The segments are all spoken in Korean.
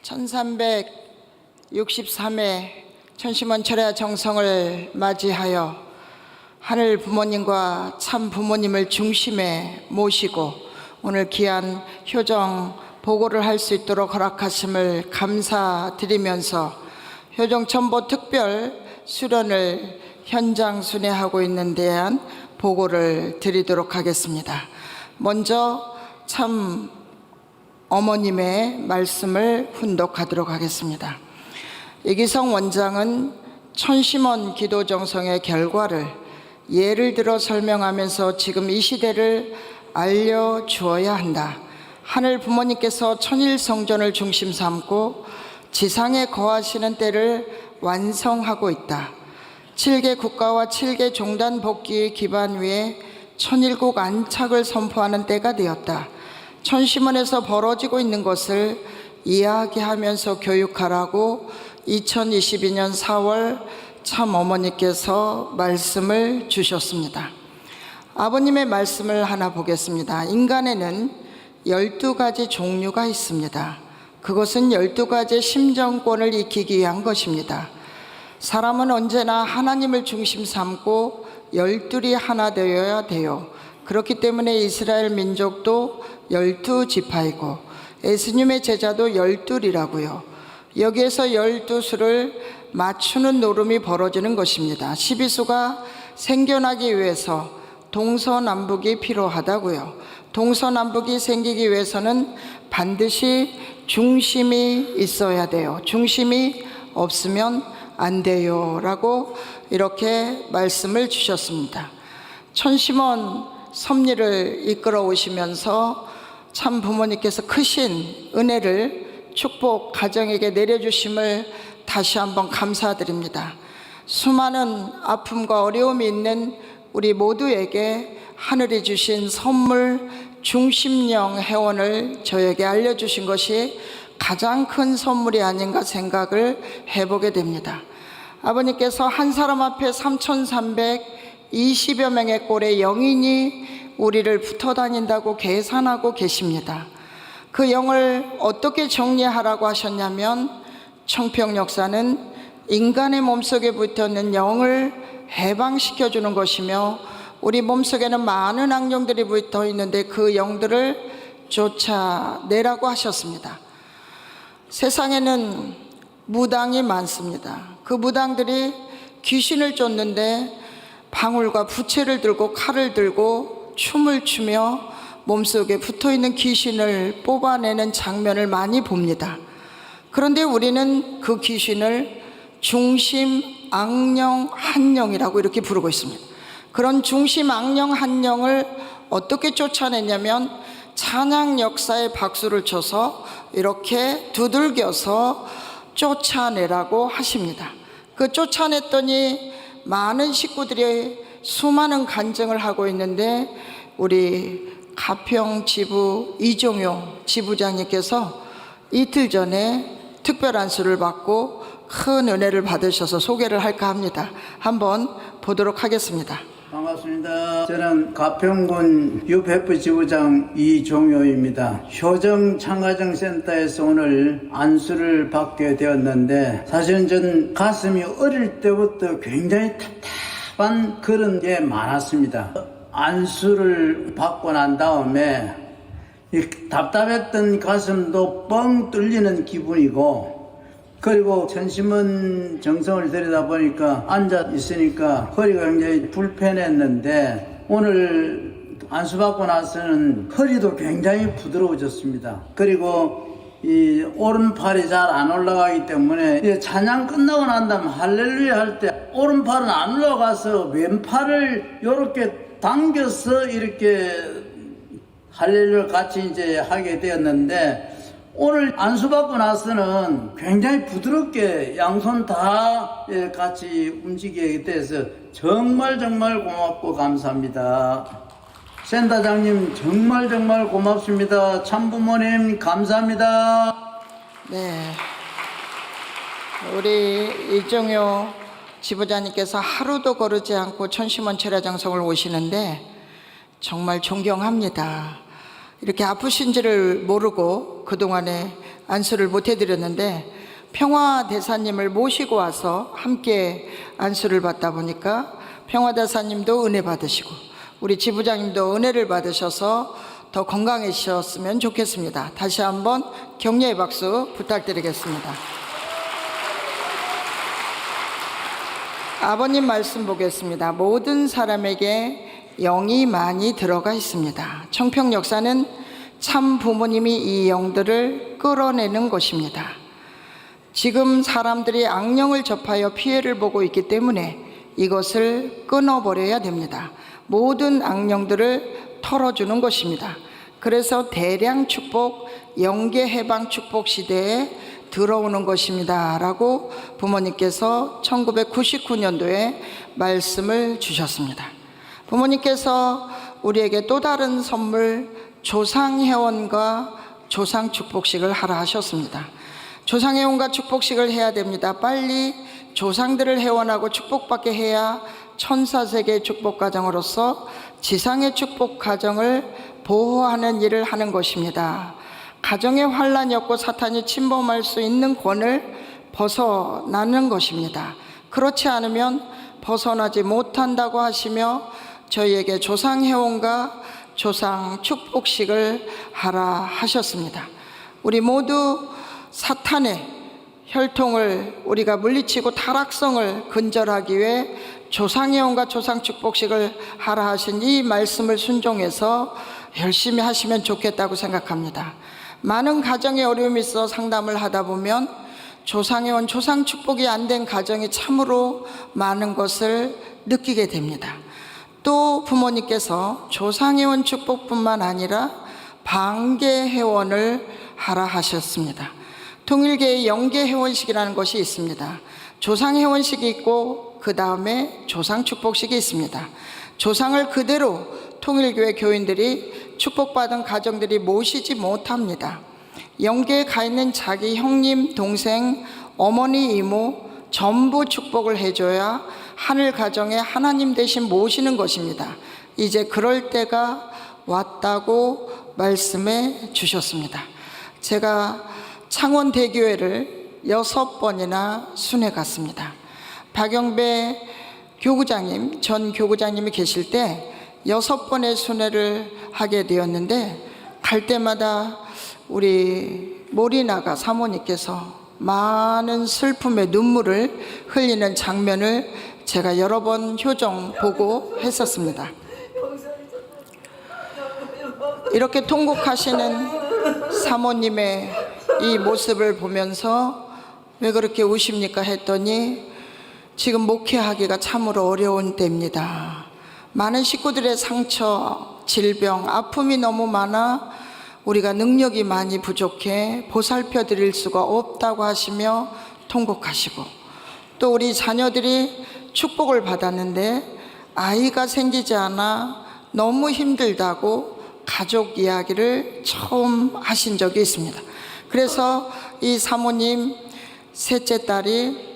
1363회 천심원 철야 정성을 맞이하여 하늘 부모님과 참 부모님을 중심에 모시고 오늘 귀한 효정 보고를 할 수 있도록 허락하심을 감사드리면서 효정 첨보 특별 수련을 현장 순회하고 있는 대한 보고를 드리도록 하겠습니다. 먼저 참 어머님의 말씀을 훈독하도록 하겠습니다. 이기성 원장은 천심원 기도정성의 결과를 예를 들어 설명하면서 지금 이 시대를 알려주어야 한다. 하늘 부모님께서 천일성전을 중심 삼고 지상에 거하시는 때를 완성하고 있다. 7개 국가와 7개 종단 복귀의 기반 위에 천일국 안착을 선포하는 때가 되었다. 천심원에서 벌어지고 있는 것을 이야기하면서 교육하라고 2022년 4월 참 어머니께서 말씀을 주셨습니다. 아버님의 말씀을 하나 보겠습니다. 인간에는 12가지 종류가 있습니다. 그것은 12가지의 심정권을 익히기 위한 것입니다. 사람은 언제나 하나님을 중심 삼고 열둘이 하나 되어야 돼요. 그렇기 때문에 이스라엘 민족도 12지파이고 예수님의 제자도 12이라고요. 여기에서 12수를 맞추는 노름이 벌어지는 것입니다. 12수가 생겨나기 위해서 동서남북이 필요하다고요. 동서남북이 생기기 위해서는 반드시 중심이 있어야 돼요. 중심이 없으면 안 돼요 라고 이렇게 말씀을 주셨습니다. 천심원 섭리를 이끌어 오시면서 참 부모님께서 크신 은혜를 축복 가정에게 내려주심을 다시 한번 감사드립니다. 수많은 아픔과 어려움이 있는 우리 모두에게 하늘이 주신 선물 중심령 회원을 저에게 알려주신 것이 가장 큰 선물이 아닌가 생각을 해보게 됩니다. 아버님께서 한 사람 앞에 3,320여 명의 꼴의 영인이 우리를 붙어 다닌다고 계산하고 계십니다. 그 영을 어떻게 정리하라고 하셨냐면 청평 역사는 인간의 몸속에 붙어있는 영을 해방시켜주는 것이며 우리 몸속에는 많은 악령들이 붙어 있는데 그 영들을 쫓아내라고 하셨습니다. 세상에는 무당이 많습니다. 그 무당들이 귀신을 쫓는데 방울과 부채를 들고 칼을 들고 춤을 추며 몸속에 붙어있는 귀신을 뽑아내는 장면을 많이 봅니다. 그런데 우리는 그 귀신을 중심 악령 한령이라고 이렇게 부르고 있습니다. 그런 중심 악령 한령을 어떻게 쫓아내냐면 찬양 역사에 박수를 쳐서 이렇게 두들겨서 쫓아내라고 하십니다. 그 쫓아냈더니 많은 식구들이 수많은 간증을 하고 있는데 우리 가평 지부 이종효 지부장님께서 이틀 전에 특별 안수를 받고 큰 은혜를 받으셔서 소개를 할까 합니다. 한번 보도록 하겠습니다. 반갑습니다. 저는 가평군 유페프 지부장 이종효입니다. 효정 창가정센터에서 오늘 안수를 받게 되었는데 사실은 전 가슴이 어릴 때부터 굉장히 답답한 그런 게 많았습니다. 안수를 받고 난 다음에 이 답답했던 가슴도 뻥 뚫리는 기분이고 그리고 천심원 정성을 들이다 보니까 앉아 있으니까 허리가 굉장히 불편했는데 오늘 안수받고 나서는 허리도 굉장히 부드러워졌습니다. 그리고 이 오른팔이 잘 안 올라가기 때문에 찬양 끝나고 난 다음에 할렐루야 할 때 오른팔은 안 올라가서 왼팔을 이렇게 당겨서 이렇게 할렐루야 같이 이제 하게 되었는데 오늘 안수받고 나서는 굉장히 부드럽게 양손 다 같이 움직이게 돼서 정말 고맙고 감사합니다. 센터장님 정말 고맙습니다. 참부모님 감사합니다. 네, 우리 이종효 지부장님께서 하루도 거르지 않고 천심원 철야정성을 오시는데 정말 존경합니다. 이렇게 아프신지를 모르고 그동안에 안수를 못 해드렸는데 평화대사님을 모시고 와서 함께 안수를 받다 보니까 평화대사님도 은혜 받으시고 우리 지부장님도 은혜를 받으셔서 더 건강해지셨으면 좋겠습니다. 다시 한번 격려의 박수 부탁드리겠습니다. 아버님 말씀 보겠습니다. 모든 사람에게 영이 많이 들어가 있습니다. 청평 역사는 참 부모님이 이 영들을 끌어내는 곳입니다. 지금 사람들이 악령을 접하여 피해를 보고 있기 때문에 이것을 끊어버려야 됩니다. 모든 악령들을 털어주는 것입니다. 그래서 대량 축복, 영계 해방 축복 시대에 들어오는 것입니다 라고 부모님께서 1999년도에 말씀을 주셨습니다. 부모님께서 우리에게 또 다른 선물 조상회원과 조상축복식을 하라 하셨습니다. 조상회원과 축복식을 해야 됩니다. 빨리 조상들을 회원하고 축복받게 해야 천사세계 축복가정으로서 지상의 축복가정을 보호하는 일을 하는 것입니다. 가정에 환란이 없고 사탄이 침범할 수 있는 권을 벗어나는 것입니다. 그렇지 않으면 벗어나지 못한다고 하시며 저희에게 조상회원과 조상 축복식을 하라 하셨습니다. 우리 모두 사탄의 혈통을 우리가 물리치고 타락성을 근절하기 위해 조상회원과 조상 축복식을 하라 하신 이 말씀을 순종해서 열심히 하시면 좋겠다고 생각합니다. 많은 가정에 어려움이 있어 상담을 하다 보면 조상회원 조상 축복이 안 된 가정이 참으로 많은 것을 느끼게 됩니다. 또 부모님께서 조상회원 축복뿐만 아니라 반계회원을 하라 하셨습니다. 통일계의 영계회원식이라는 것이 있습니다. 조상회원식이 있고 그 다음에 조상축복식이 있습니다. 조상을 그대로 통일교회 교인들이 축복받은 가정들이 모시지 못합니다. 영계에 가 있는 자기 형님, 동생, 어머니, 이모 전부 축복을 해줘야 하늘 가정에 하나님 대신 모시는 것입니다. 이제 그럴 때가 왔다고 말씀해 주셨습니다. 제가 창원대교회를 6번이나 순회 갔습니다. 박영배 교구장님, 전 교구장님이 계실 때 6번의 순회를 하게 되었는데 갈 때마다 우리 모리나가 사모님께서 많은 슬픔의 눈물을 흘리는 장면을 제가 여러 번 효정 보고 했었습니다. 이렇게 통곡하시는 사모님의 이 모습을 보면서 왜 그렇게 우십니까 했더니 지금 목회하기가 참으로 어려운 때입니다. 많은 식구들의 상처, 질병, 아픔이 너무 많아 우리가 능력이 많이 부족해 보살펴 드릴 수가 없다고 하시며 통곡하시고, 또 우리 자녀들이 축복을 받았는데 아이가 생기지 않아 너무 힘들다고 가족 이야기를 처음 하신 적이 있습니다. 그래서 이 사모님 셋째 딸이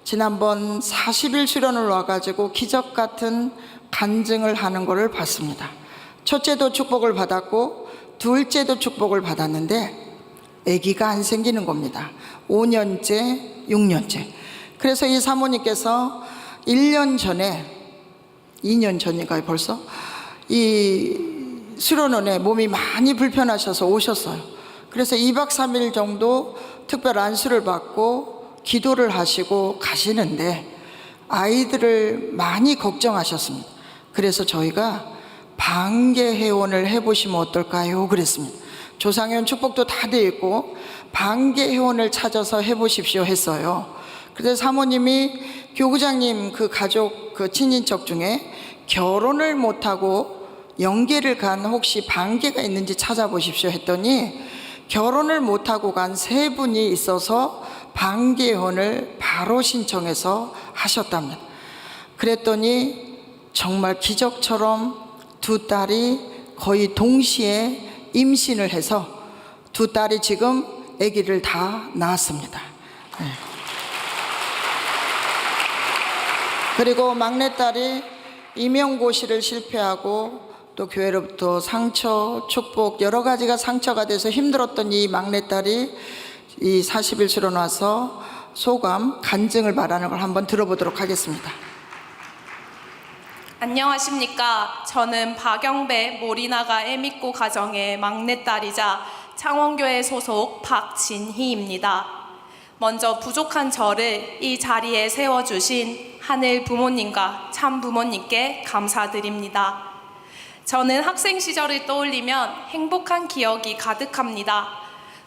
지난번 40일 수련을 와가지고 기적 같은 간증을 하는 것을 봤습니다. 첫째도 축복을 받았고 둘째도 축복을 받았는데 아기가 안 생기는 겁니다. 5년째, 6년째. 그래서 이 사모님께서 1년 전에, 2년 전인가요 벌써? 이 수련원에 몸이 많이 불편하셔서 오셨어요. 그래서 2박 3일 정도 특별 안수를 받고 기도를 하시고 가시는데 아이들을 많이 걱정하셨습니다. 그래서 저희가 반계회원을 해보시면 어떨까요? 그랬습니다. 조상회원 축복도 다 돼 있고 반계회원을 찾아서 해보십시오 했어요. 그래서 사모님이 교구장님 그 가족 그 친인척 중에 결혼을 못하고 영계를 간 혹시 반계가 있는지 찾아보십시오 했더니 결혼을 못하고 간 3분이 있어서 반계회원을 바로 신청해서 하셨답니다. 그랬더니 정말 기적처럼 2 딸이 거의 동시에 임신을 해서 2 딸이 지금 아기를 다 낳았습니다. 네. 그리고 막내딸이 임용고시를 실패하고 또 교회로부터 상처, 축복 여러 가지가 상처가 돼서 힘들었던 이 막내딸이 이 40일 수련와서 소감, 간증을 말하는 걸 한번 들어보도록 하겠습니다. 안녕하십니까. 저는 박영배 모리나가 애밌고 가정의 막내딸이자 창원교회 소속 박진희입니다. 먼저 부족한 저를 이 자리에 세워주신 하늘 부모님과 참 부모님께 감사드립니다. 저는 학생 시절을 떠올리면 행복한 기억이 가득합니다.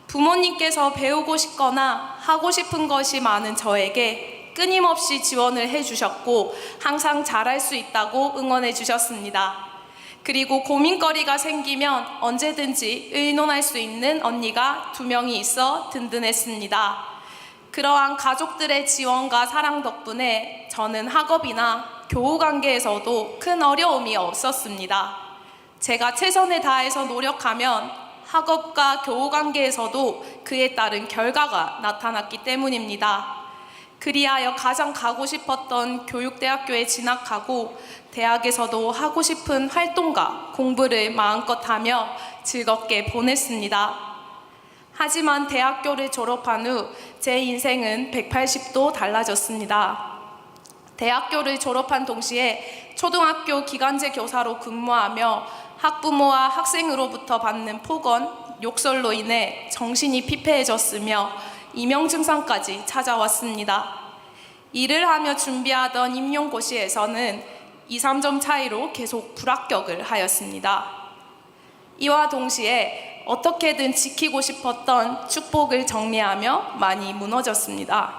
부모님께서 배우고 싶거나 하고 싶은 것이 많은 저에게 끊임없이 지원을 해주셨고 항상 잘할 수 있다고 응원해 주셨습니다. 그리고 고민거리가 생기면 언제든지 의논할 수 있는 언니가 2명이 있어 든든했습니다. 그러한 가족들의 지원과 사랑 덕분에 저는 학업이나 교우 관계에서도 큰 어려움이 없었습니다. 제가 최선을 다해서 노력하면 학업과 교우 관계에서도 그에 따른 결과가 나타났기 때문입니다. 그리하여 가장 가고 싶었던 교육대학교에 진학하고 대학에서도 하고 싶은 활동과 공부를 마음껏 하며 즐겁게 보냈습니다. 하지만 대학교를 졸업한 후 제 인생은 180도 달라졌습니다. 대학교를 졸업한 동시에 초등학교 기간제 교사로 근무하며 학부모와 학생으로부터 받는 폭언, 욕설로 인해 정신이 피폐해졌으며 이명증상까지 찾아왔습니다. 일을 하며 준비하던 임용고시에서는 2, 3점 차이로 계속 불합격을 하였습니다. 이와 동시에 어떻게든 지키고 싶었던 축복을 정리하며 많이 무너졌습니다.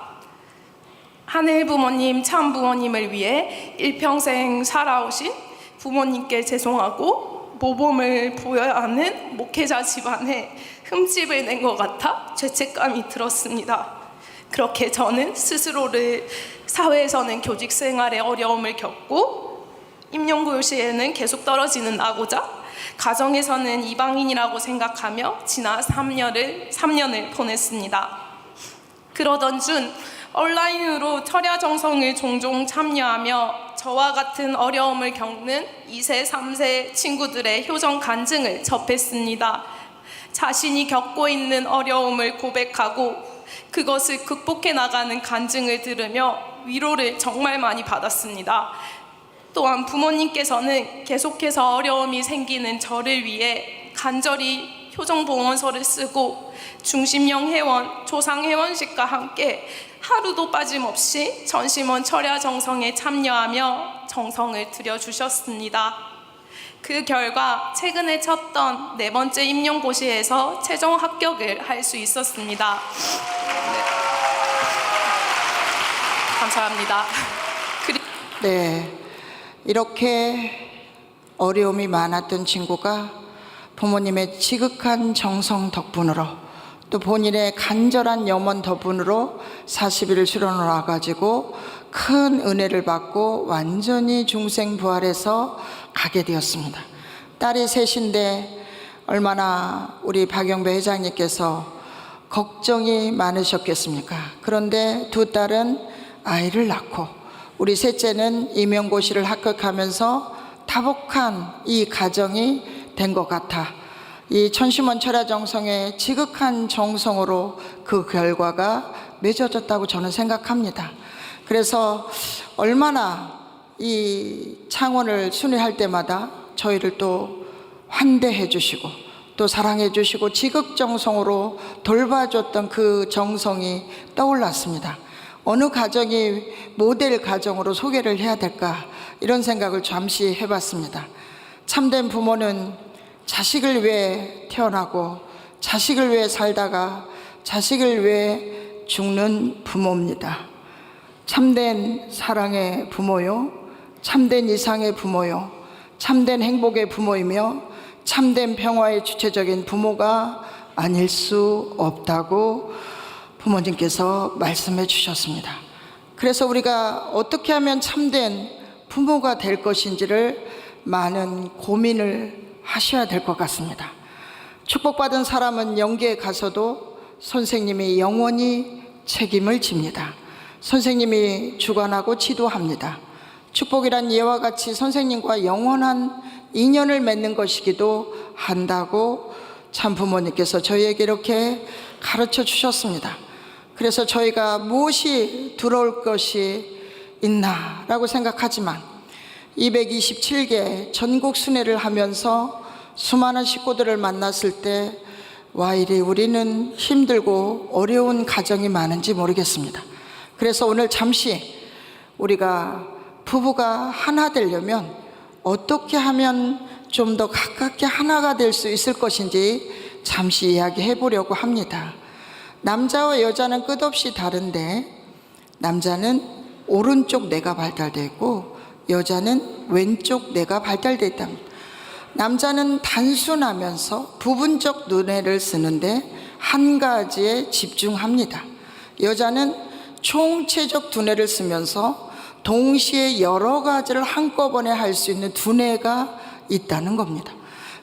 하늘 부모님, 참 부모님을 위해 일평생 살아오신 부모님께 죄송하고 모범을 보여야 하는 목회자 집안에 흠집을 낸 것 같아 죄책감이 들었습니다. 그렇게 저는 스스로를 사회에서는 교직 생활에 어려움을 겪고 임용고시에는 계속 떨어지는 나고자 가정에서는 이방인이라고 생각하며 지난 3년을 보냈습니다. 그러던 중 온라인으로 철야 정성을 종종 참여하며 저와 같은 어려움을 겪는 2세, 3세 친구들의 효정 간증을 접했습니다. 자신이 겪고 있는 어려움을 고백하고 그것을 극복해 나가는 간증을 들으며 위로를 정말 많이 받았습니다. 또한 부모님께서는 계속해서 어려움이 생기는 저를 위해 간절히 효정봉헌서를 쓰고 중심령 회원, 조상 회원식과 함께 하루도 빠짐없이 전심원 철야 정성에 참여하며 정성을 들여주셨습니다. 그 결과 최근에 쳤던 4번째 임용고시에서 최종 합격을 할 수 있었습니다. 네. 감사합니다. 네, 이렇게 어려움이 많았던 친구가 부모님의 지극한 정성 덕분으로 또 본인의 간절한 염원 덕분으로 40일을 수련을 와가지고 큰 은혜를 받고 완전히 중생부활해서 가게 되었습니다. 딸이 셋인데 얼마나 우리 박영배 회장님께서 걱정이 많으셨겠습니까? 그런데 2 딸은 아이를 낳고 우리 셋째는 임용고시를 합격하면서 다복한 이 가정이 된 것 같아 이 천심원 철야 정성의 지극한 정성으로 그 결과가 맺어졌다고 저는 생각합니다. 그래서 얼마나 이 창원을 순회할 때마다 저희를 또 환대해 주시고 또 사랑해 주시고 지극정성으로 돌봐줬던 그 정성이 떠올랐습니다. 어느 가정이 모델 가정으로 소개를 해야 될까 이런 생각을 잠시 해봤습니다. 참된 부모는 자식을 위해 태어나고 자식을 위해 살다가 자식을 위해 죽는 부모입니다. 참된 사랑의 부모요, 참된 이상의 부모요, 참된 행복의 부모이며 참된 평화의 주체적인 부모가 아닐 수 없다고 부모님께서 말씀해 주셨습니다. 그래서 우리가 어떻게 하면 참된 부모가 될 것인지를 많은 고민을 하셔야 될 것 같습니다. 축복받은 사람은 영계에 가서도 선생님이 영원히 책임을 집니다. 선생님이 주관하고 지도합니다. 축복이란 이와 같이 선생님과 영원한 인연을 맺는 것이기도 한다고 참 부모님께서 저희에게 이렇게 가르쳐 주셨습니다. 그래서 저희가 무엇이 들어올 것이 있나라고 생각하지만 227개 전국 순회를 하면서 수많은 식구들을 만났을 때 와 이리 우리는 힘들고 어려운 가정이 많은지 모르겠습니다. 그래서 오늘 잠시 우리가 부부가 하나 되려면 어떻게 하면 좀 더 가깝게 하나가 될 수 있을 것인지 잠시 이야기해 보려고 합니다. 남자와 여자는 끝없이 다른데 남자는 오른쪽 뇌가 발달되어 있고 여자는 왼쪽 뇌가 발달되어 있답니다. 남자는 단순하면서 부분적 두뇌를 쓰는데 한 가지에 집중합니다. 여자는 총체적 두뇌를 쓰면서 동시에 여러 가지를 한꺼번에 할 수 있는 두뇌가 있다는 겁니다.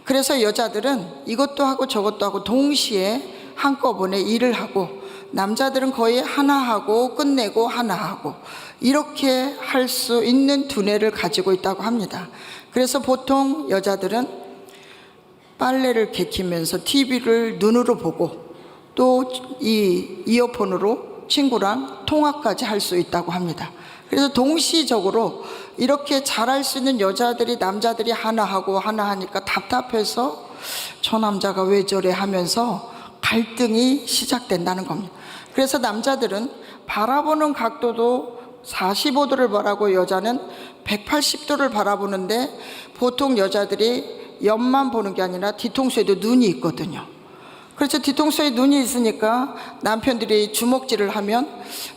그래서 여자들은 이것도 하고 저것도 하고 동시에 한꺼번에 일을 하고 남자들은 거의 하나 하고 끝내고 하나 하고 이렇게 할 수 있는 두뇌를 가지고 있다고 합니다. 그래서 보통 여자들은 빨래를 개키면서 TV를 눈으로 보고 또 이 이어폰으로 친구랑 통화까지 할 수 있다고 합니다. 그래서 동시적으로 이렇게 잘할 수 있는 여자들이 남자들이 하나 하고 하나 하니까 답답해서 저 남자가 왜 저래 하면서 갈등이 시작된다는 겁니다. 그래서 남자들은 바라보는 각도도 45도를 바라고 여자는 180도를 바라보는데 보통 여자들이 옆만 보는 게 아니라 뒤통수에도 눈이 있거든요. 그래서 뒤통수에 눈이 있으니까 남편들이 주먹질을 하면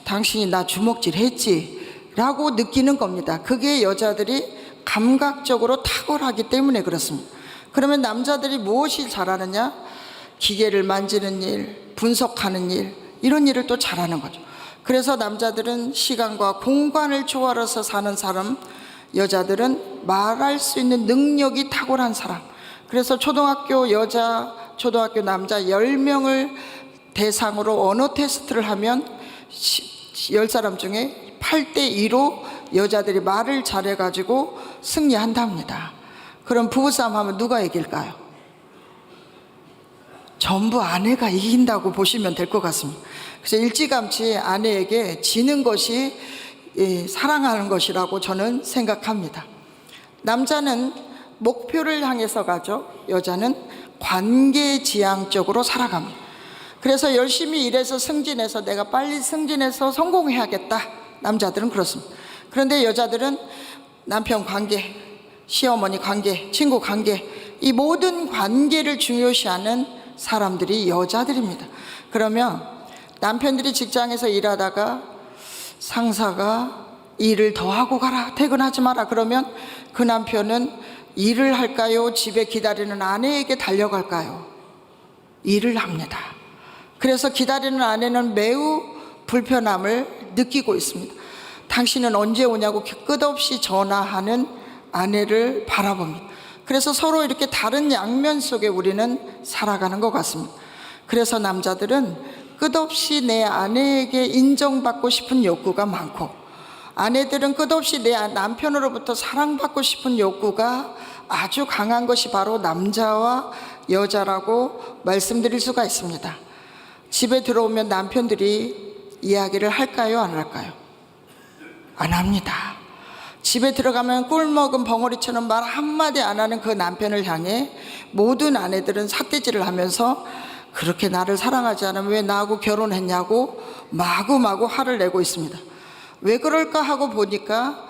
당신이 나 주먹질 했지 라고 느끼는 겁니다. 그게 여자들이 감각적으로 탁월하기 때문에 그렇습니다. 그러면 남자들이 무엇이 잘하느냐? 기계를 만지는 일, 분석하는 일, 이런 일을 또 잘하는 거죠. 그래서 남자들은 시간과 공간을 초월해서 사는 사람, 여자들은 말할 수 있는 능력이 탁월한 사람. 그래서 초등학교 여자, 초등학교 남자 10명을 대상으로 언어 테스트를 하면 10사람 중에 8대2로 여자들이 말을 잘해가지고 승리한답니다. 그럼 부부싸움 하면 누가 이길까요? 전부 아내가 이긴다고 보시면 될 것 같습니다. 그래서 일찌감치 아내에게 지는 것이 사랑하는 것이라고 저는 생각합니다. 남자는 목표를 향해서 가죠. 여자는 관계지향적으로 살아갑니다. 그래서 열심히 일해서 승진해서 내가 빨리 승진해서 성공해야겠다. 남자들은 그렇습니다. 그런데 여자들은 남편 관계, 시어머니 관계, 친구 관계, 이 모든 관계를 중요시하는 사람들이 여자들입니다. 그러면 남편들이 직장에서 일하다가 상사가 일을 더 하고 가라, 퇴근하지 마라 그러면 그 남편은 일을 할까요? 집에 기다리는 아내에게 달려갈까요? 일을 합니다. 그래서 기다리는 아내는 매우 불편함을 느끼고 있습니다. 당신은 언제 오냐고 끝없이 전화하는 아내를 바라봅니다. 그래서 서로 이렇게 다른 양면 속에 우리는 살아가는 것 같습니다. 그래서 남자들은 끝없이 내 아내에게 인정받고 싶은 욕구가 많고, 아내들은 끝없이 내 남편으로부터 사랑받고 싶은 욕구가 아주 강한 것이 바로 남자와 여자라고 말씀드릴 수가 있습니다. 집에 들어오면 남편들이 이야기를 할까요? 안 할까요? 안 합니다. 집에 들어가면 꿀 먹은 벙어리처럼 말 한마디 안 하는 그 남편을 향해 모든 아내들은 삿대질을 하면서 그렇게 나를 사랑하지 않으면 왜 나하고 결혼했냐고 마구마구 화를 내고 있습니다. 왜 그럴까 하고 보니까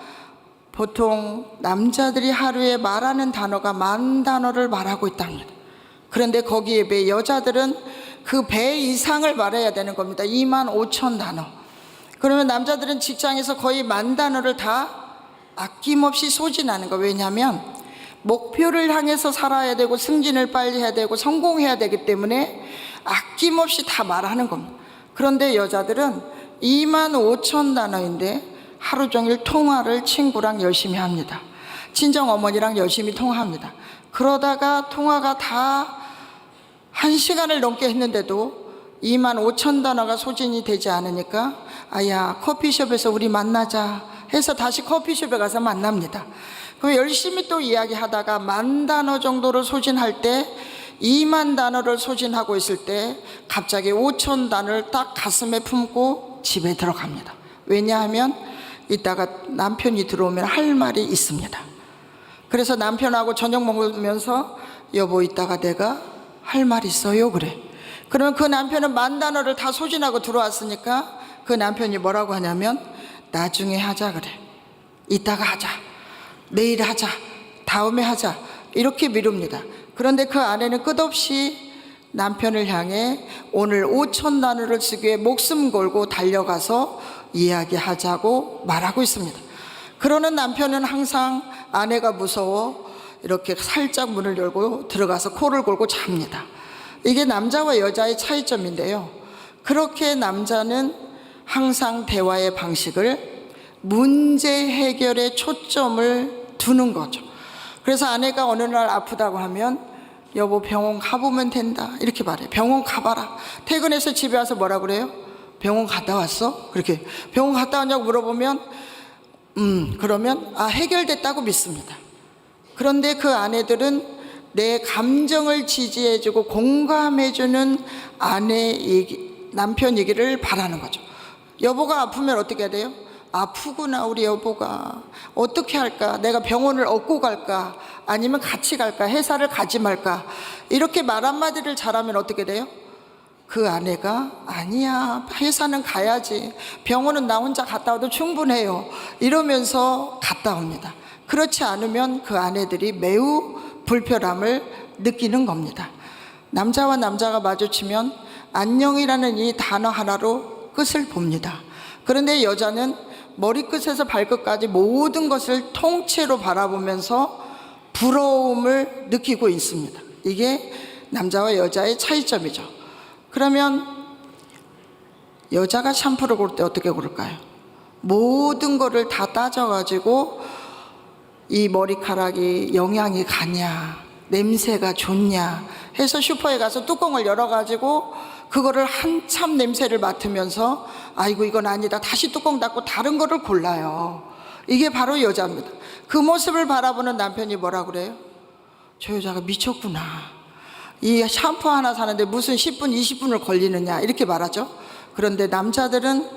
보통 남자들이 하루에 말하는 단어가 10,000단어를 말하고 있답니다. 그런데 거기에 비해 여자들은 그 배 이상을 말해야 되는 겁니다. 25,000단어. 그러면 남자들은 직장에서 거의 10,000단어를 다 아낌없이 소진하는 거. 왜냐하면 목표를 향해서 살아야 되고 승진을 빨리 해야 되고 성공해야 되기 때문에 아낌없이 다 말하는 겁니다. 그런데 여자들은 25,000단어인데 하루 종일 통화를 친구랑 열심히 합니다. 친정 어머니랑 열심히 통화합니다. 그러다가 통화가 다 1시간을 넘게 했는데도 25,000단어가 소진이 되지 않으니까 아야 커피숍에서 우리 만나자 해서 다시 커피숍에 가서 만납니다. 그럼 열심히 또 이야기하다가 10,000단어 정도를 소진할 때 2만 단어를 소진하고 있을 때 갑자기 5천 단어를 딱 가슴에 품고 집에 들어갑니다. 왜냐하면 이따가 남편이 들어오면 할 말이 있습니다. 그래서 남편하고 저녁 먹으면서 여보 이따가 내가 할 말 있어요 그래. 그러면 그 남편은 10,000 단어를 다 소진하고 들어왔으니까 그 남편이 뭐라고 하냐면 나중에 하자 그래. 이따가 하자. 내일 하자. 다음에 하자. 이렇게 미룹니다. 그런데 그 아내는 끝없이 남편을 향해 오늘 5천 단어를 쓰기 위해 목숨 걸고 달려가서 이야기하자고 말하고 있습니다. 그러는 남편은 항상 아내가 무서워 이렇게 살짝 문을 열고 들어가서 코를 골고 잡니다. 이게 남자와 여자의 차이점인데요. 그렇게 남자는 항상 대화의 방식을 문제 해결에 초점을 두는 거죠. 그래서 아내가 어느 날 아프다고 하면 여보 병원 가보면 된다 이렇게 말해요. 병원 가봐라. 퇴근해서 집에 와서 뭐라 그래요? 병원 갔다 왔어? 그렇게 병원 갔다 왔냐고 물어보면 그러면 해결됐다고 믿습니다. 그런데 그 아내들은 내 감정을 지지해주고 공감해주는 남편 얘기를 바라는 거죠. 여보가 아프면 어떻게 해야 돼요? 아프구나 우리 여보가 어떻게 할까? 내가 병원을 업고 갈까? 아니면 같이 갈까? 회사를 가지 말까? 이렇게 말 한마디를 잘하면 어떻게 돼요? 그 아내가 아니야 회사는 가야지 병원은 나 혼자 갔다 와도 충분해요 이러면서 갔다 옵니다. 그렇지 않으면 그 아내들이 매우 불편함을 느끼는 겁니다. 남자와 남자가 마주치면 안녕이라는 이 단어 하나로 끝을 봅니다. 그런데 여자는 머리끝에서 발끝까지 모든 것을 통째로 바라보면서 부러움을 느끼고 있습니다. 이게 남자와 여자의 차이점이죠. 그러면 여자가 샴푸를 고를 때 어떻게 고를까요? 모든 거를 다 따져가지고 이 머리카락이 영양이 가냐 냄새가 좋냐 해서 슈퍼에 가서 뚜껑을 열어가지고 그거를 한참 냄새를 맡으면서 아이고 이건 아니다 다시 뚜껑 닫고 다른 거를 골라요. 이게 바로 여자입니다. 그 모습을 바라보는 남편이 뭐라 그래요? 저 여자가 미쳤구나. 이 샴푸 하나 사는데 무슨 10분 20분을 걸리느냐 이렇게 말하죠. 그런데 남자들은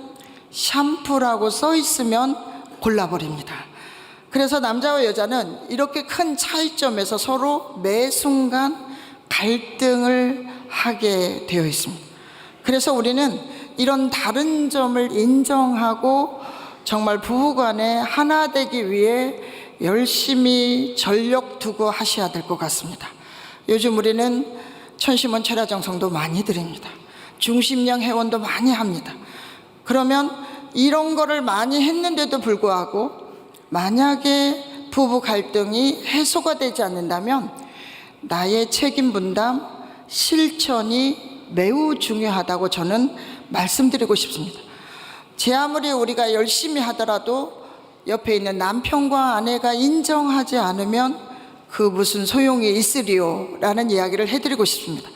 샴푸라고 써 있으면 골라버립니다. 그래서 남자와 여자는 이렇게 큰 차이점에서 서로 매 순간 갈등을 하게 되어 있습니다. 그래서 우리는 이런 다른 점을 인정하고 정말 부부간에 하나 되기 위해 열심히 전력 두고 하셔야 될 것 같습니다. 요즘 우리는 천심원 철야정성도 많이 드립니다. 중심령 회원도 많이 합니다. 그러면 이런 거를 많이 했는데도 불구하고 만약에 부부 갈등이 해소가 되지 않는다면 나의 책임 분담, 실천이 매우 중요하다고 저는 말씀드리고 싶습니다. 제 아무리 우리가 열심히 하더라도 옆에 있는 남편과 아내가 인정하지 않으면 그 무슨 소용이 있으리요 라는 이야기를 해드리고 싶습니다.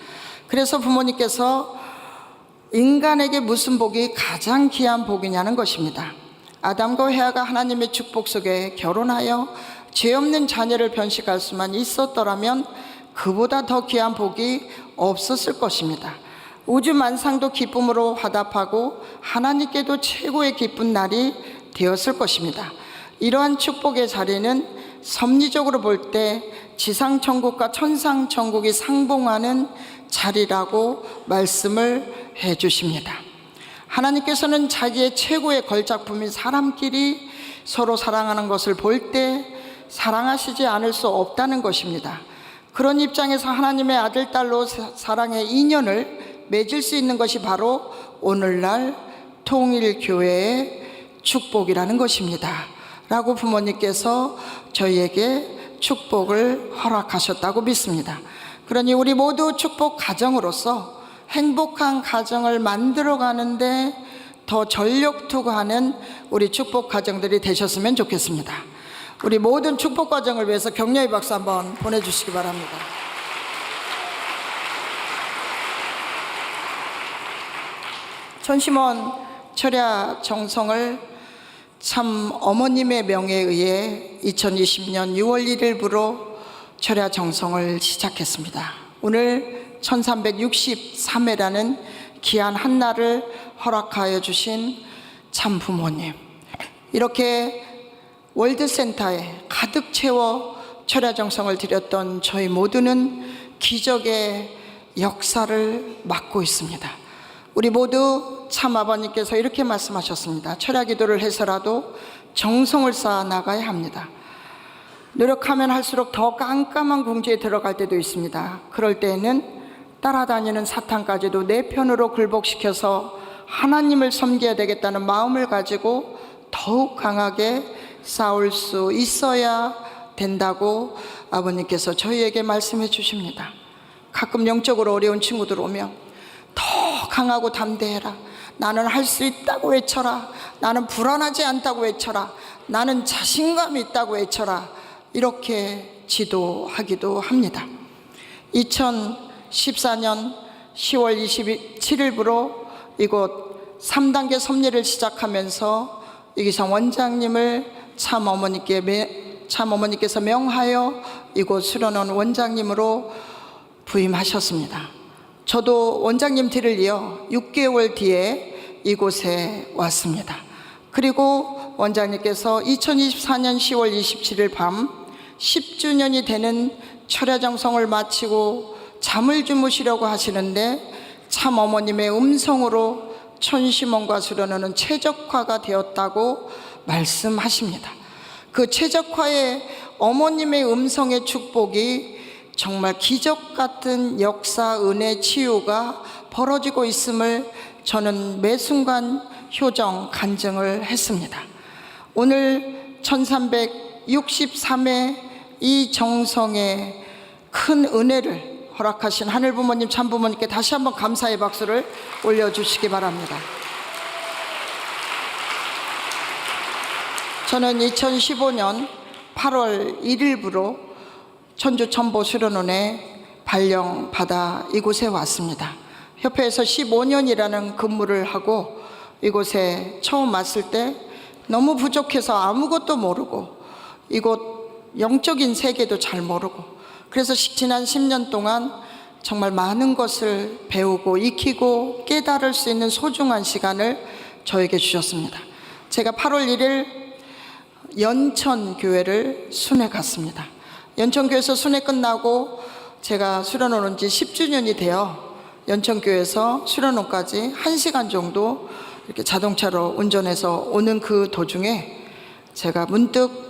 그래서 부모님께서 인간에게 무슨 복이 가장 귀한 복이냐는 것입니다. 아담과 헤아가 하나님의 축복 속에 결혼하여 죄 없는 자녀를 번식할 수만 있었더라면 그보다 더 귀한 복이 없었을 것입니다. 우주 만상도 기쁨으로 화답하고 하나님께도 최고의 기쁜 날이 되었을 것입니다. 이러한 축복의 자리는 섭리적으로 볼 때 지상천국과 천상천국이 상봉하는 자리라고 말씀을 해 주십니다. 하나님께서는 자기의 최고의 걸작품인 사람끼리 서로 사랑하는 것을 볼 때 사랑하시지 않을 수 없다는 것입니다. 그런 입장에서 하나님의 아들, 딸로 사랑의 인연을 맺을 수 있는 것이 바로 오늘날 통일교회의 축복이라는 것입니다. 라고 부모님께서 저희에게 축복을 허락하셨다고 믿습니다. 그러니 우리 모두 축복 가정으로서 행복한 가정을 만들어가는데 더 전력 투구하는 우리 축복 가정들이 되셨으면 좋겠습니다. 우리 모든 축복 가정을 위해서 격려의 박수 한번 보내주시기 바랍니다. 천심원 철야 정성을 참 어머님의 명에 의해 2020년 6월 1일부로 철야 정성을 시작했습니다. 오늘 1363회라는 귀한 한날을 허락하여 주신 참 부모님, 이렇게 월드센터에 가득 채워 철야정성을 드렸던 저희 모두는 기적의 역사를 맡고 있습니다. 우리 모두 참 아버님께서 이렇게 말씀하셨습니다. 철야기도를 해서라도 정성을 쌓아 나가야 합니다. 노력하면 할수록 더 깜깜한 궁지에 들어갈 때도 있습니다. 그럴 때에는 따라다니는 사탄까지도 내 편으로 굴복시켜서 하나님을 섬겨야 되겠다는 마음을 가지고 더욱 강하게 싸울 수 있어야 된다고 아버님께서 저희에게 말씀해 주십니다. 가끔 영적으로 어려운 친구들 오면 더 강하고 담대해라, 나는 할 수 있다고 외쳐라, 나는 불안하지 않다고 외쳐라, 나는 자신감이 있다고 외쳐라, 이렇게 지도하기도 합니다. 2014년 10월 27일부로 이곳 3단계 섭리를 시작하면서 이기성 원장님을 참어머니께서 명하여 이곳 수련원 원장님으로 부임하셨습니다. 저도 원장님 뒤를 이어 6개월 뒤에 이곳에 왔습니다. 그리고 원장님께서 2024년 10월 27일 밤 10주년이 되는 철야정성을 마치고 잠을 주무시려고 하시는데 참 어머님의 음성으로 천심원과 수련원은 최적화가 되었다고 말씀하십니다. 그 최적화의 어머님의 음성의 축복이 정말 기적 같은 역사, 은혜, 치유가 벌어지고 있음을 저는 매 순간 효정, 간증을 했습니다. 오늘 1363회 이 정성의 큰 은혜를 허락하신 하늘부모님, 참부모님께 다시 한번 감사의 박수를 올려주시기 바랍니다. 저는 2015년 8월 1일부로 천주 천보 수련원에 발령받아 이곳에 왔습니다. 협회에서 15년이라는 근무를 하고 이곳에 처음 왔을 때 너무 부족해서 아무것도 모르고 이곳 영적인 세계도 잘 모르고, 그래서 지난 10년 동안 정말 많은 것을 배우고 익히고 깨달을 수 있는 소중한 시간을 저에게 주셨습니다. 제가 8월 1일 연천교회를 순회 갔습니다. 연천교회에서 순회 끝나고 제가 수련원 온 지 10주년이 되어 연천교회에서 수련원까지 1시간 정도 이렇게 자동차로 운전해서 오는 그 도중에 제가 문득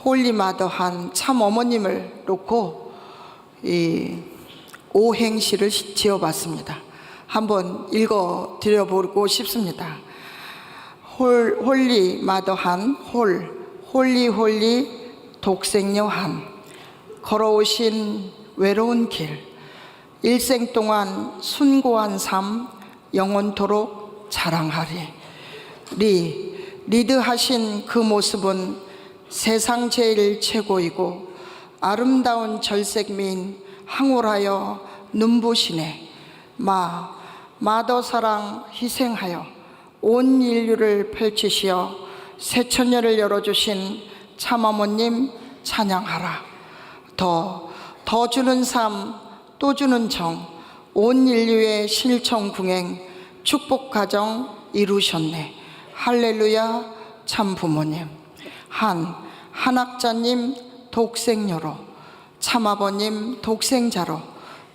홀리마더한 참 어머님을 놓고 이 오행시를 지어봤습니다. 한번 읽어 드려보고 싶습니다. 홀리마더한 홀리 독생녀한, 걸어오신 외로운 길, 일생 동안 숭고한 삶 영원토록 자랑하리. 리드하신 그 모습은 세상 제일 최고이고 아름다운 절색미인 황홀하여 눈부시네. 마더사랑 희생하여 온 인류를 펼치시어 새천년을 열어주신 참어머님 찬양하라. 더 주는 삶, 또 주는 정, 온 인류의 실천궁행 축복 가정 이루셨네. 할렐루야. 참 부모님, 한학자님 독생녀로, 참아버님 독생자로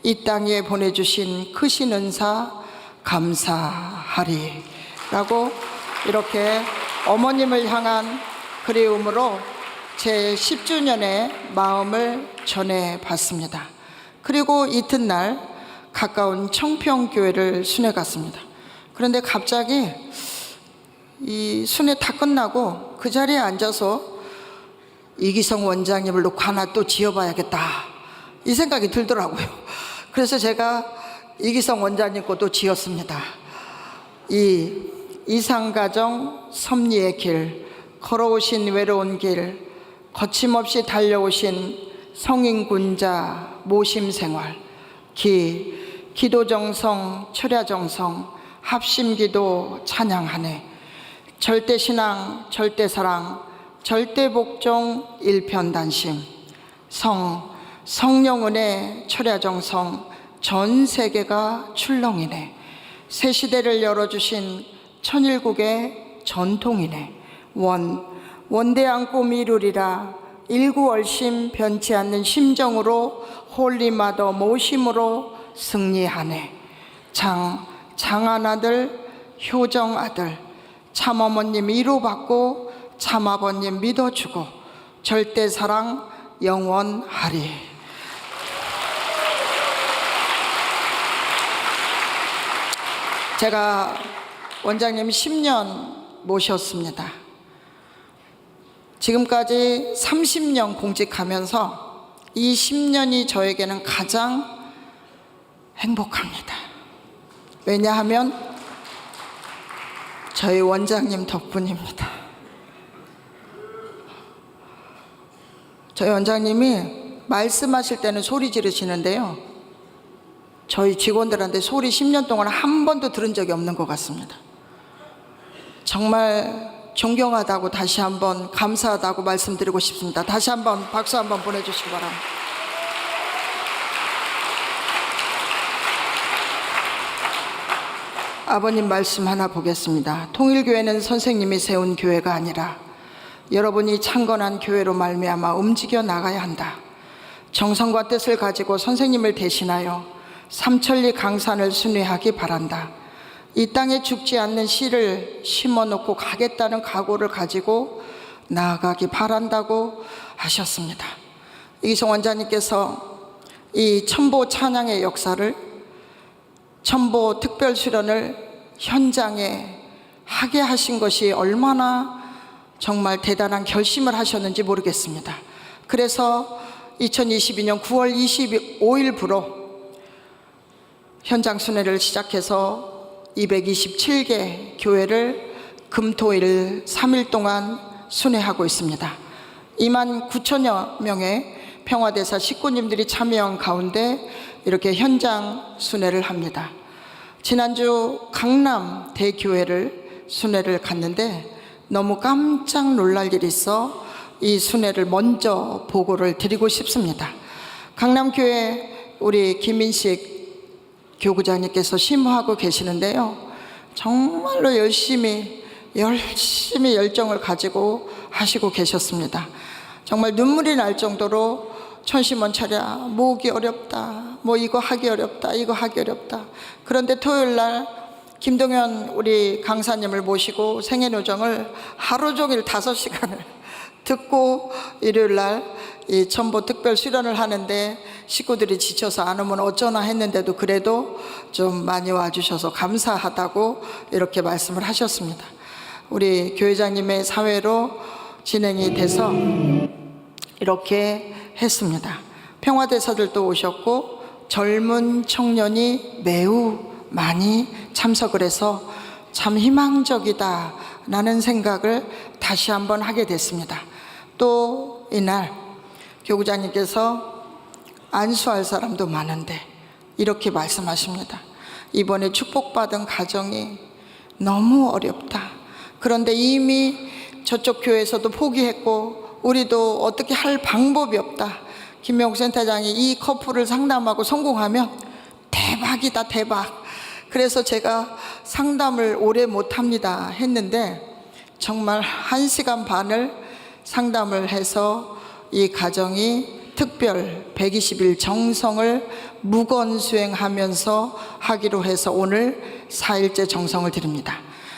이 땅에 보내주신 크신 은사 감사하리 라고 이렇게 어머님을 향한 그리움으로 제 10주년의 마음을 전해봤습니다. 그리고 이튿날 가까운 청평교회를 순회 갔습니다. 그런데 갑자기 이 순회 다 끝나고 그 자리에 앉아서 이기성 원장님을 놓고 하나 또 지어봐야겠다 이 생각이 들더라고요. 그래서 제가 이기성 원장님 것도 지었습니다. 이 이상가정 섭리의 길, 걸어오신 외로운 길, 거침없이 달려오신 성인군자 모심생활, 기도정성, 철야정성, 합심기도 찬양하네. 절대신앙, 절대사랑, 절대복종, 일편단심, 성령 은혜 철야정성 전 세계가 출렁이네. 새 시대를 열어주신 천일국의 전통이네. 원대 안고 미루리라. 일구월심 변치 않는 심정으로 홀리마더 모심으로 승리하네. 장한 아들 효정 아들 참어머님 위로받고 참아버님 믿어주고 절대 사랑 영원하리. 제가 원장님 10년 모셨습니다. 지금까지 30년 공직하면서 이 10년이 저에게는 가장 행복합니다. 왜냐하면 저희 원장님 덕분입니다. 저희 원장님이 말씀하실 때는 소리 지르시는데요, 저희 직원들한테 소리 10년 동안 한 번도 들은 적이 없는 것 같습니다. 정말 존경하다고, 다시 한번 감사하다고 말씀드리고 싶습니다. 다시 한번 박수 한번 보내주시기 바랍니다. 아버님 말씀 하나 보겠습니다. 통일교회는 선생님이 세운 교회가 아니라 여러분이 창건한 교회로 말미암아 움직여 나가야 한다. 정성과 뜻을 가지고 선생님을 대신하여 삼천리 강산을 순회하기 바란다. 이 땅에 죽지 않는 씨를 심어놓고 가겠다는 각오를 가지고 나아가기 바란다고 하셨습니다. 이기성 원장님께서 이 첨보 찬양의 역사를, 첨보 특별 수련을 현장에 하게 하신 것이 얼마나 정말 대단한 결심을 하셨는지 모르겠습니다. 그래서 2022년 9월 25일부로 현장 순회를 시작해서 227개 교회를 금토일 3일 동안 순회하고 있습니다. 29,000여 명의 평화대사 식구님들이 참여한 가운데 이렇게 현장 순회를 합니다. 지난주 강남 대교회를 순회를 갔는데 너무 깜짝 놀랄 일이 있어 이 순회를 먼저 보고를 드리고 싶습니다. 강남교회 우리 김인식 교구장님께서 심호하고 계시는데요, 정말로 열심히 열정을 가지고 하시고 계셨습니다. 정말 눈물이 날 정도로 천심원 차랴, 모으기 어렵다, 뭐 이거 하기 어렵다, 이거 하기 어렵다. 그런데 토요일 날 김동현 우리 강사님을 모시고 생애노정을 하루 종일 5시간을 듣고 일요일 날 이 첨보 특별 수련을 하는데 식구들이 지쳐서 안 오면 어쩌나 했는데도 그래도 좀 많이 와주셔서 감사하다고 이렇게 말씀을 하셨습니다. 우리 교회장님의 사회로 진행이 돼서 이렇게 했습니다. 평화대사들도 오셨고 젊은 청년이 매우 많이 참석을 해서 참 희망적이다 라는 생각을 다시 한번 하게 됐습니다. 또 이날 교구장님께서 안수할 사람도 많은데 이렇게 말씀하십니다. 이번에 축복받은 가정이 너무 어렵다. 그런데 이미 저쪽 교회에서도 포기했고 우리도 어떻게 할 방법이 없다. 김명욱 센터장이 이 커플을 상담하고 성공하면 대박이다, 대박. 그래서 제가 상담을 오래 못합니다 했는데 정말 1시간 반을 상담을 해서 이 가정이 특별 120일 정성을 무건 수행하면서 하기로 해서 오늘 4일째 정성을 드립니다.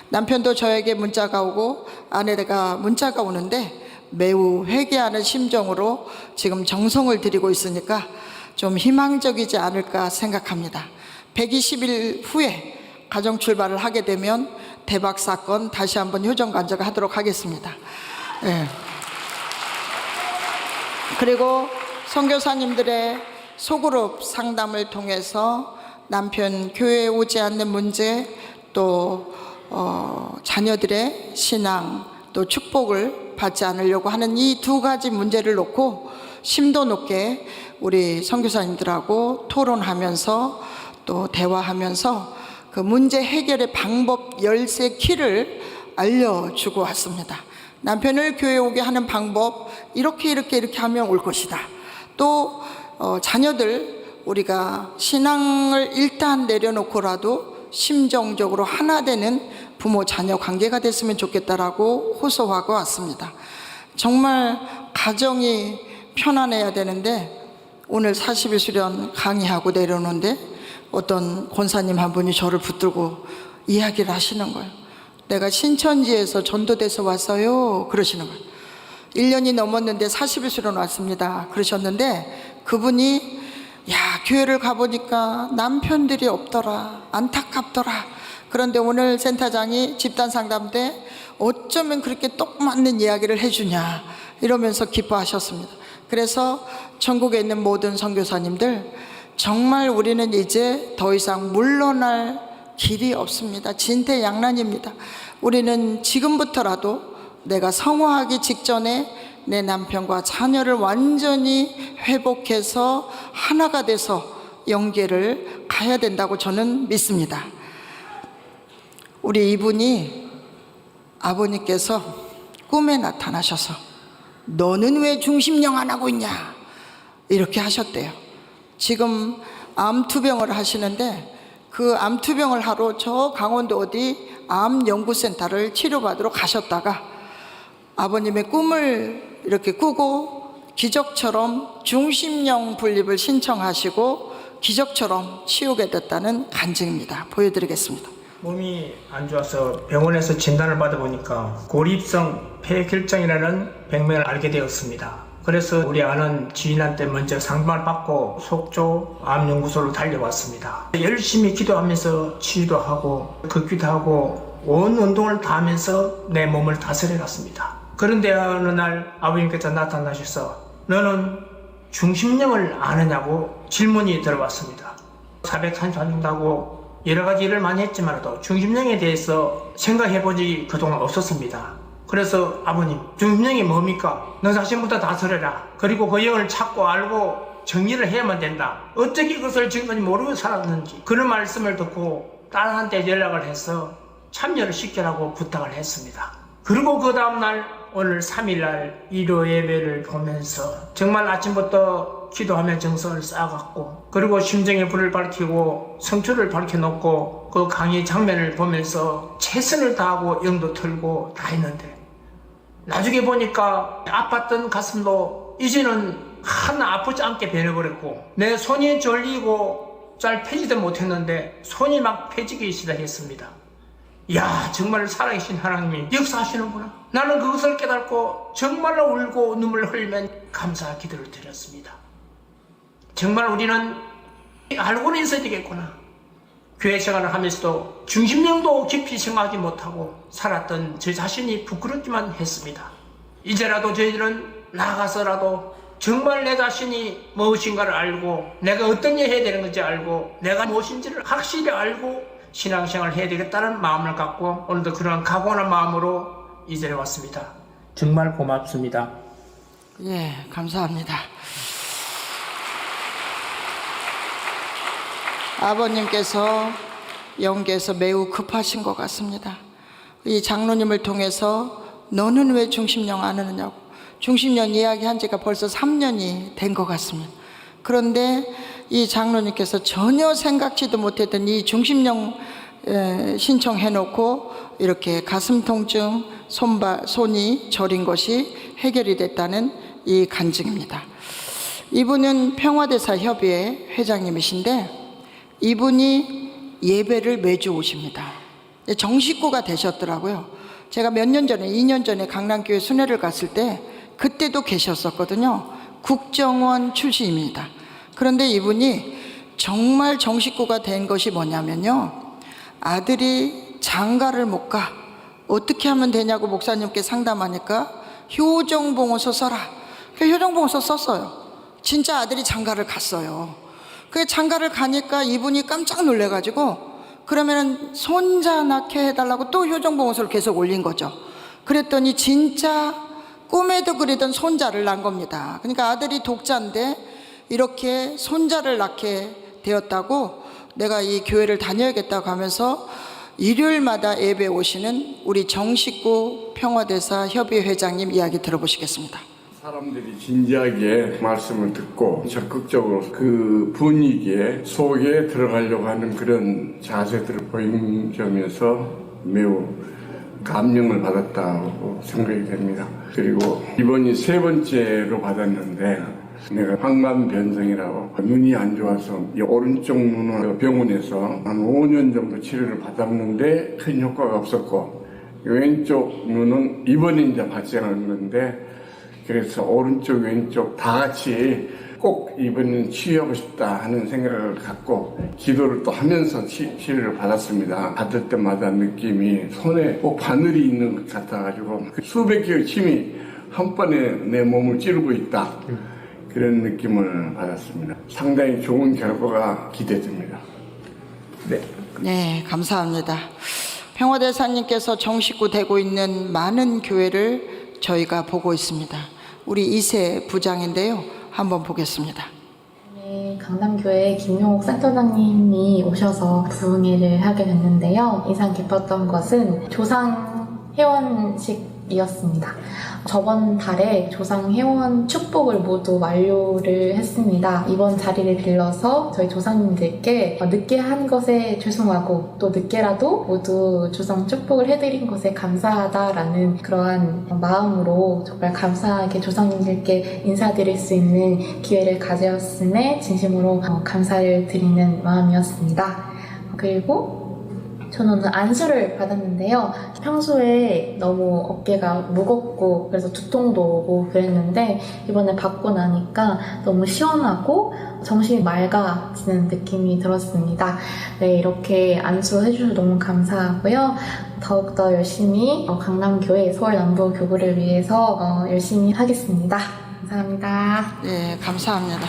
남편도 저에게 문자가 오고 아내가 문자가 오는데 매우 회개하는 심정으로 지금 정성을 드리고 있으니까 좀 희망적이지 않을까 생각합니다. 120일 후에 가정 출발을 하게 되면 대박 사건 다시 한번 효정 간증 하도록 하겠습니다. 네. 그리고 선교사님들의 소그룹 상담을 통해서 남편 교회에 오지 않는 문제, 또 자녀들의 신앙, 또 축복을 받지 않으려고 하는 이 2가지 문제를 놓고 심도 높게 우리 선교사님들하고 토론하면서 또 대화하면서 그 문제 해결의 방법 열쇠 키를 알려주고 왔습니다. 남편을 교회에 오게 하는 방법, 이렇게 하면 올 것이다. 또 자녀들 우리가 신앙을 일단 내려놓고라도 심정적으로 하나 되는 부모 자녀 관계가 됐으면 좋겠다라고 호소하고 왔습니다. 정말 가정이 편안해야 되는데 오늘 40일 수련 강의하고 내려오는데 어떤 권사님 한 분이 저를 붙들고 이야기를 하시는 거예요. 내가 신천지에서 전도돼서 왔어요 그러시는 거예요. 1년이 넘었는데 40일 수련 왔습니다 그러셨는데 그분이 야, 교회를 가보니까 남편들이 없더라, 안타깝더라. 그런데 오늘 센터장이 집단 상담 때 어쩌면 그렇게 똑 맞는 이야기를 해주냐 이러면서 기뻐하셨습니다. 그래서 전국에 있는 모든 선교사님들, 정말 우리는 이제 더 이상 물러날 길이 없습니다. 진퇴양난입니다. 우리는 지금부터라도 내가 성화하기 직전에 내 남편과 자녀를 완전히 회복해서 하나가 돼서 영계를 가야 된다고 저는 믿습니다. 우리 이분이 아버님께서 꿈에 나타나셔서 너는 왜 중심령 안 하고 있냐 이렇게 하셨대요. 지금 암투병을 하시는데 그 암투병을 하러 저 강원도 어디 암연구센터를 치료받으러 가셨다가 아버님의 꿈을 이렇게 꾸고 기적처럼 중심령 분립을 신청하시고 기적처럼 치우게 됐다는 간증입니다. 보여드리겠습니다. 몸이 안 좋아서 병원에서 진단을 받아보니까 고립성 폐결정이라는 병명을 알게 되었습니다. 그래서 우리 아는 지인한테 먼저 상담을 받고 속초 암연구소로 달려왔습니다. 열심히 기도하면서 치유도 하고 걷기도 하고 온 운동을 다 하면서 내 몸을 다스려 갔습니다. 그런데 어느 날 아버님께서 나타나셔서 너는 중심령을 아느냐고 질문이 들어왔습니다. 430한다고 여러 가지 일을 많이 했지만도 중심령에 대해서 생각해보지 그동안 없었습니다. 그래서 아버님, 중심령이 뭡니까? 너 자신부터 다스려라. 그리고 그 영을 찾고 알고 정리를 해야만 된다. 어떻게 그것을 지금까지 모르고 살았는지 그런 말씀을 듣고 딸한테 연락을 해서 참여를 시키라고 부탁을 했습니다. 그리고 그 다음날 오늘 3일날 일요 예배를 보면서 정말 아침부터 기도하며 정성을 쌓아갔고 그리고 심정의 불을 밝히고 성추를 밝혀놓고 그 강의 장면을 보면서 최선을 다하고 영도 털고 다 했는데 나중에 보니까 아팠던 가슴도 이제는 하나 아프지 않게 변해버렸고 내 손이 졸리고 잘 펴지도 못했는데 손이 막 펴지기 시작했습니다. 이야, 정말 살아계신 하나님이 역사하시는구나. 나는 그것을 깨닫고 정말로 울고 눈물을 흘리며 감사 기도를 드렸습니다. 정말 우리는 알고는 있어야 되겠구나. 교회 생활을 하면서도 중심령도 깊이 생각하지 못하고 살았던 저 자신이 부끄럽기만 했습니다. 이제라도 저희들은 나가서라도 정말 내 자신이 무엇인가를 알고 내가 어떤 일 해야 되는 건지 알고 내가 무엇인지를 확실히 알고 신앙생활을 해야 되겠다는 마음을 갖고 오늘도 그런 각오한 마음으로 이 자리에 왔습니다. 정말 고맙습니다. 예, 감사합니다. 아버님께서 영계에서 매우 급하신 것 같습니다. 이 장로님을 통해서 너는 왜 중심령 안 하느냐고 중심령 이야기한 지가 벌써 3년이 된 것 같습니다. 그런데 이 장로님께서 전혀 생각지도 못했던 이 중심령 신청해놓고 이렇게 가슴 통증, 손이 저린 것이 해결이 됐다는 이 간증입니다. 이분은 평화대사 협의회 회장님이신데 이분이 예배를 매주 오십니다. 정식구가 되셨더라고요. 제가 몇 년 전에 2년 전에 강남교회 순회를 갔을 때 그때도 계셨었거든요. 국정원 출신입니다. 그런데 이분이 정말 정식구가 된 것이 뭐냐면요, 아들이 장가를 못 가, 어떻게 하면 되냐고 목사님께 상담하니까 효정봉어서 써라. 그 효정봉어서 썼어요. 진짜 아들이 장가를 갔어요. 그 장가를 가니까 이분이 깜짝 놀래가지고 그러면 손자 낳게 해달라고 또 효정봉어서를 계속 올린 거죠. 그랬더니 진짜 꿈에도 그리던 손자를 낳은 겁니다. 그러니까 아들이 독자인데 이렇게 손자를 낳게 되었다고 내가 이 교회를 다녀야겠다고 하면서 일요일마다 예배 오시는 우리 정식구 평화대사 협의회 회장님 이야기 들어보시겠습니다. 사람들이 진지하게 말씀을 듣고 적극적으로 그 분위기에 속에 들어가려고 하는 그런 자세들을 보인 점에서 매우 감명을 받았다고 생각이 됩니다. 그리고 이번이 3번째로 받았는데 내가 황반변성이라고 눈이 안 좋아서 이 오른쪽 눈을 병원에서 한 5년 정도 치료를 받았는데 큰 효과가 없었고 왼쪽 눈은 이번에 이제 발생한 건데 그래서 오른쪽 왼쪽 다 같이 꼭 이번엔 치유하고 싶다 하는 생각을 갖고 기도를 또 하면서 치료를 받았습니다. 받을 때마다 느낌이 손에 꼭 바늘이 있는 것 같아가지고 수백 개의 침이 한 번에 내 몸을 찌르고 있다. 그런 느낌을 받았습니다. 상당히 좋은 결과가 기대됩니다. 네, 감사합니다. 평화대사님께서 정식구 되고 있는 많은 교회를 저희가 보고 있습니다. 우리 이세 부장인데요. 한번 보겠습니다. 네, 강남교회 김용옥 센터장님이 오셔서 부흥회를 하게 됐는데요. 인상 깊었던 것은 조상 회원식이었습니다. 저번 달에 조상 회원 축복을 모두 완료를 했습니다. 이번 자리를 빌려서 저희 조상님들께 늦게 한 것에 죄송하고 또 늦게라도 모두 조상 축복을 해드린 것에 감사하다라는 그러한 마음으로 정말 감사하게 조상님들께 인사드릴 수 있는 기회를 가졌음에 진심으로 감사를 드리는 마음이었습니다. 그리고 저는 오늘 안수를 받았는데요. 평소에 너무 어깨가 무겁고 그래서 두통도 오고 그랬는데 이번에 받고 나니까 너무 시원하고 정신이 맑아지는 느낌이 들었습니다. 네, 이렇게 안수 해주셔서 너무 감사하고요. 더욱더 열심히 강남교회 서울 남부 교구를 위해서 열심히 하겠습니다. 감사합니다. 네, 감사합니다.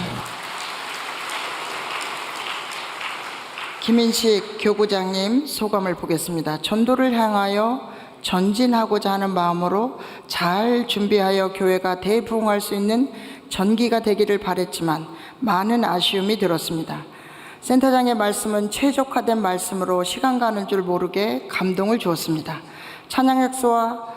김인식 교구장님 소감을 보겠습니다. 전도를 향하여 전진하고자 하는 마음으로 잘 준비하여 교회가 대부흥할 수 있는 전기가 되기를 바랬지만 많은 아쉬움이 들었습니다. 센터장의 말씀은 최적화된 말씀으로 시간 가는 줄 모르게 감동을 주었습니다. 찬양 약수와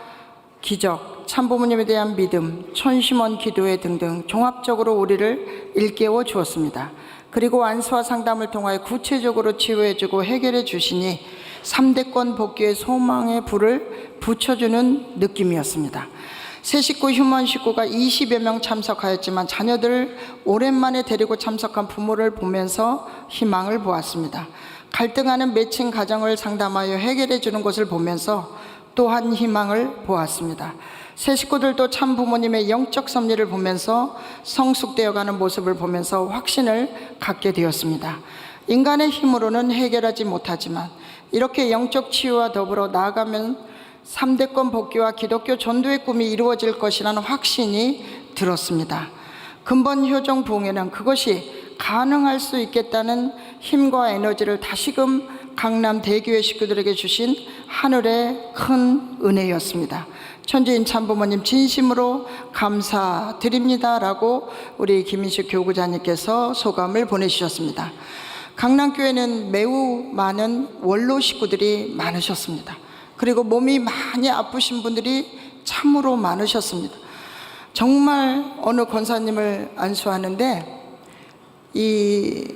기적, 참부모님에 대한 믿음, 천심원 기도회 등등 종합적으로 우리를 일깨워 주었습니다. 그리고 안수와 상담을 통하여 구체적으로 치유해주고 해결해 주시니 3대권 복귀의 소망의 불을 붙여주는 느낌이었습니다. 새 식구 휴먼 식구가 20여 명 참석하였지만 자녀들을 오랜만에 데리고 참석한 부모를 보면서 희망을 보았습니다. 갈등하는 매칭 가정을 상담하여 해결해 주는 것을 보면서 또한 희망을 보았습니다. 새 식구들도 참 부모님의 영적 섭리를 보면서 성숙되어가는 모습을 보면서 확신을 갖게 되었습니다. 인간의 힘으로는 해결하지 못하지만 이렇게 영적 치유와 더불어 나아가면 3대권 복귀와 기독교 전도의 꿈이 이루어질 것이라는 확신이 들었습니다. 근본 효정 부흥회는 그것이 가능할 수 있겠다는 힘과 에너지를 다시금 강남 대교회 식구들에게 주신 하늘의 큰 은혜였습니다. 천주인 참부모님 진심으로 감사드립니다 라고 우리 김인식 교구자님께서 소감을 보내주셨습니다. 강남교회는 매우 많은 원로 식구들이 많으셨습니다. 그리고 몸이 많이 아프신 분들이 참으로 많으셨습니다. 정말 어느 권사님을 안수하는데 이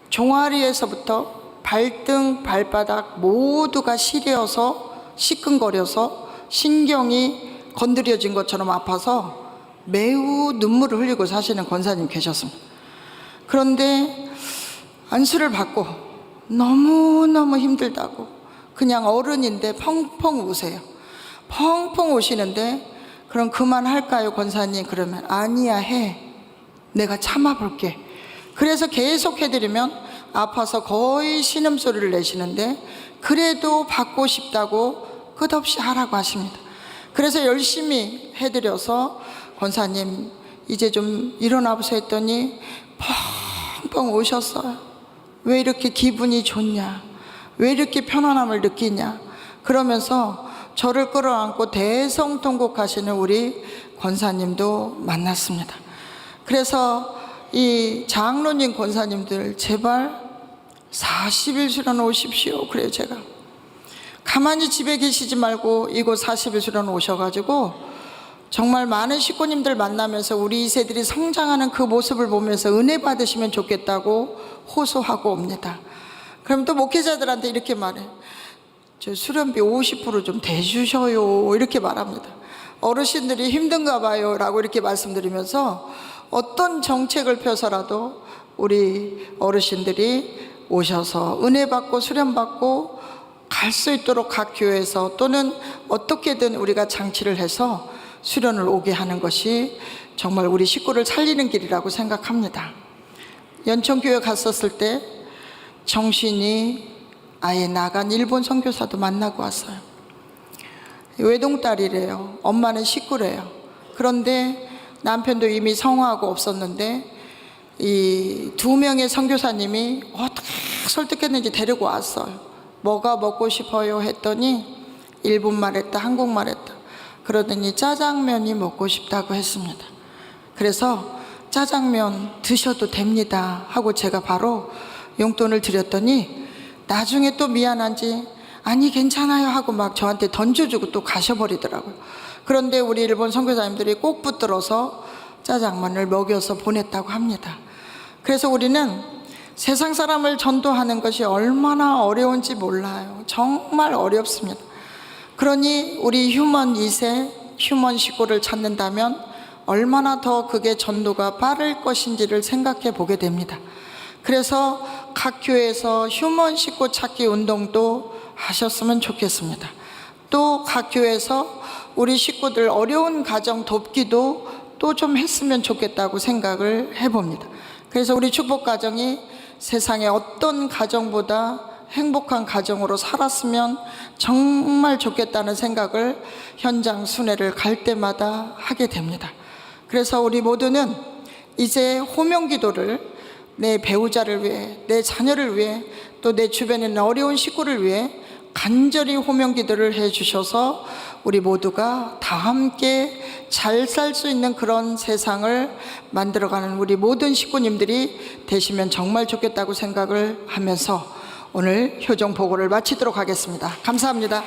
종아리에서부터 발등, 발바닥 모두가 시려서 시큰거려서 신경이 건드려진 것처럼 아파서 매우 눈물을 흘리고 사시는 권사님 계셨습니다. 그런데 안수를 받고 너무너무 힘들다고 그냥 어른인데 펑펑 우세요. 펑펑 우시는데 그럼 그만할까요 권사님? 그러면 아니야 해. 내가 참아볼게. 그래서 계속 해드리면 아파서 거의 신음소리를 내시는데 그래도 받고 싶다고 끝없이 하라고 하십니다. 그래서 열심히 해드려서 권사님 이제 좀 일어나 보세요 했더니 펑펑 우셨어요. 왜 이렇게 기분이 좋냐, 왜 이렇게 편안함을 느끼냐 그러면서 저를 끌어안고 대성통곡하시는 우리 권사님도 만났습니다. 그래서 이 장로님 권사님들 제발 40일 수련 오십시오. 그래요. 제가 가만히 집에 계시지 말고 이곳 40일 수련 오셔가지고 정말 많은 식구님들 만나면서 우리 2세들이 성장하는 그 모습을 보면서 은혜 받으시면 좋겠다고 호소하고 옵니다. 그럼 또 목회자들한테 이렇게 말해. 저 수련비 50% 좀 대주셔요. 이렇게 말합니다. 어르신들이 힘든가 봐요 라고 이렇게 말씀드리면서 어떤 정책을 펴서라도 우리 어르신들이 오셔서 은혜 받고 수련 받고 갈 수 있도록 각 교회에서 또는 어떻게든 우리가 장치를 해서 수련을 오게 하는 것이 정말 우리 식구를 살리는 길이라고 생각합니다. 연천교회 갔었을 때 정신이 아예 나간 일본 선교사도 만나고 왔어요. 외동딸이래요. 엄마는 식구래요. 그런데 남편도 이미 성화하고 없었는데 이 2명의 선교사님이 어떻게 설득했는지 데리고 왔어요. 뭐가 먹고 싶어요 했더니 일본말 했다, 한국말 했다. 그러더니 짜장면이 먹고 싶다고 했습니다. 그래서 짜장면 드셔도 됩니다 하고 제가 바로 용돈을 드렸더니 나중에 또 미안한지 아니 괜찮아요 하고 막 저한테 던져주고 또 가셔버리더라고요. 그런데 우리 일본 선교사님들이 꼭 붙들어서 짜장면을 먹여서 보냈다고 합니다. 그래서 우리는 세상 사람을 전도하는 것이 얼마나 어려운지 몰라요. 정말 어렵습니다. 그러니 우리 휴먼 2세, 휴먼 식구를 찾는다면 얼마나 더 그게 전도가 빠를 것인지를 생각해 보게 됩니다. 그래서 각 교회에서 휴먼 식구 찾기 운동도 하셨으면 좋겠습니다. 또 각 교회에서 우리 식구들 어려운 가정 돕기도 또 좀 했으면 좋겠다고 생각을 해봅니다. 그래서 우리 축복가정이 세상의 어떤 가정보다 행복한 가정으로 살았으면 정말 좋겠다는 생각을 현장 순회를 갈 때마다 하게 됩니다. 그래서 우리 모두는 이제 호명기도를 내 배우자를 위해, 내 자녀를 위해, 또 내 주변에 있는 어려운 식구를 위해 간절히 호명기도를 해주셔서 우리 모두가 다 함께 잘 살 수 있는 그런 세상을 만들어가는 우리 모든 식구님들이 되시면 정말 좋겠다고 생각을 하면서 오늘 효정 보고를 마치도록 하겠습니다. 감사합니다.